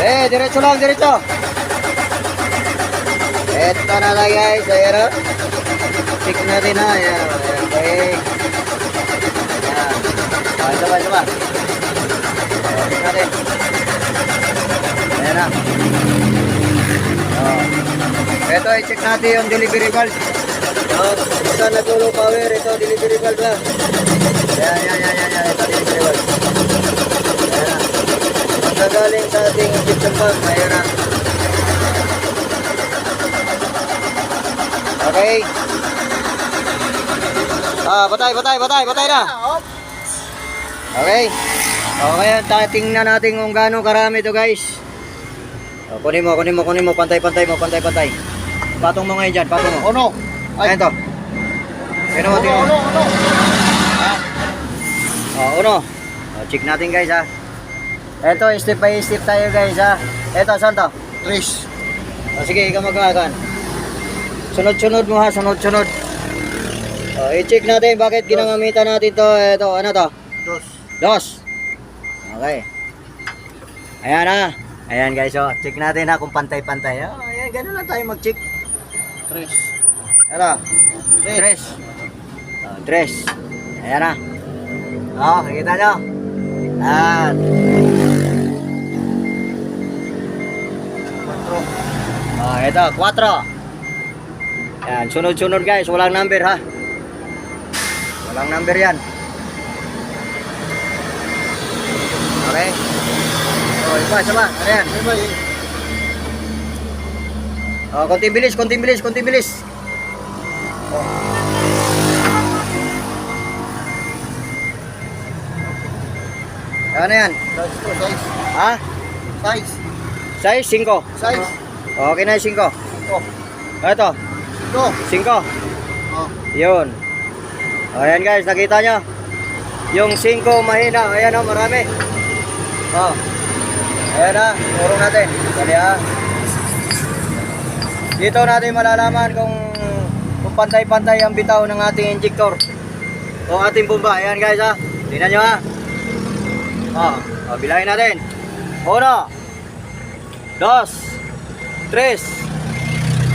Diretso lang, diretso. Ito na lang guys, ayan o. Check natin ha, ayan o. Okay. Ayan. Ito ba, ito ba? Check natin. Ayan na. Ito, i-check natin yung delivery valve. Ito, nag-low power. Ito, delivery valve ha. Ayan. Ito, delivery valve. Ayan na. Magagaling sa ating injection valve. Ayan na. Okay. Batay na. Okay. Okay, tingnan natin kung gaano karami ito guys. Kunin mo, pantay mo. Patong mo ngayon dyan, patong mo. Uno. Ayan to. Uno. Uno. Check natin guys ha. Ito, step by step tayo guys ha. Ito, saan to? Tres. Sige, ikaw magawa. Sunod-sunod mo ha, sunod-sunod. I-check natin bakit ginagamitan natin to. Ito, ano to? Dos. Okay. Ayan ha. Ayan guys, check natin ha kung pantay-pantay. Ayan, ganun lang tayo mag-check. Tres. Ano? Tres. Tres. Ayan ha. Nakikita nyo? Ayan. Ito, 4. Ayan, sunod-sunod guys, walang number ha. Walang number yan. Okay. Isa ba? Ano yan? Konting bilis. Ano yan? Size. Ha? Size. Size 5. Size. Okay na yung 5. Ito. Ito. 5. Yun. Ayan guys, nakita nyo. Yung 5 mahina. Ayan o, marami. Ayan na, turong natin. Dali ha. Dito natin malalaman kung pantay-pantay ang bitaw ng ating injector o ating bomba. Ayan guys ha. Tingnan nyo ha. Bilangin natin. 1, 2, 3,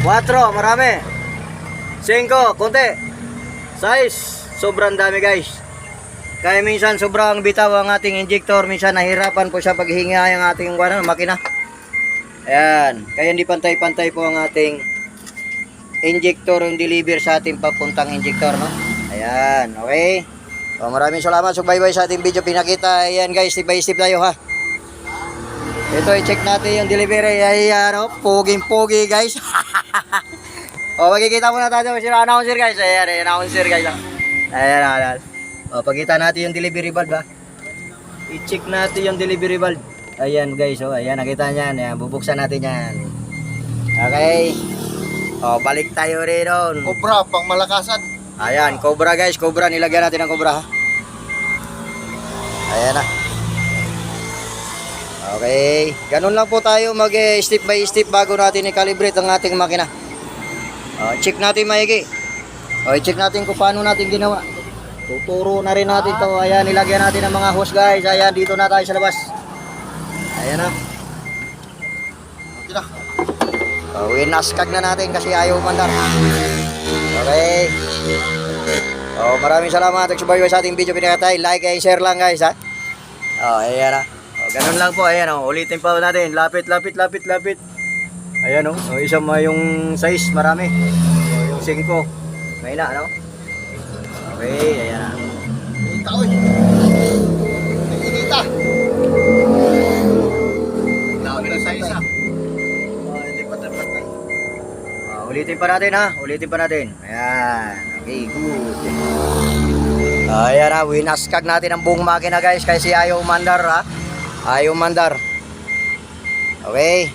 4, marami. 5, konti. 6, sobrang dami guys. Kaya minsan sobrang bitaw ang ating injector. Minsan nahirapan po siya paghinga yung ating makina. Ayan. Kaya hindi pantay-pantay po ang ating injector yung deliver sa ating papuntang injector, no? Ayan. Okay. Maraming salamat sa bye-bye sa ating video pinakita. Ayan guys, step by step tayo ha. Ito, i-check natin yung delivery. Ayan, poging-pogi guys. Magkikita muna tayo si announcer guys. Ayan, announcer guys. Ayan. Pagkita natin yung delivery valve ha. I-check natin yung delivery valve. Ayan guys, ayan, nakita nyan. Ayan, bubuksan natin yan. Okay. Balik tayo rin doon. Cobra, pang malakasan. Ayan, Cobra guys, Cobra. Nilagyan natin ng Cobra ha. Ayan na. Okay. Ganun lang po tayo mag-step by step bago natin i-calibrate ang ating makina. Check natin maigi. I-check natin kung paano natin ginawa. Tuturo na rin natin to. Ayan, nilagyan natin ng mga hose guys. Ayan, dito na tayo sa labas. Ayan na. Okay na. Winaskag na natin kasi ayaw mandar. Okay. Maraming salamat at subaybay sa ating video pinakatay. Like and share lang guys ha. Ayan na. Ganun lang po. Ayan ulitin pa natin. Lapit. Ayan isang yung size marami. Yung 5. May na ano. Okay, ayan na. Inita oy. Inita. Dami na size ha. Hindi pa tapos. Ulitin pa natin ha. Ayan. Okay, good. Ayan na, winaskag natin ang buong makina guys kasi ayaw mandar ha. Okay.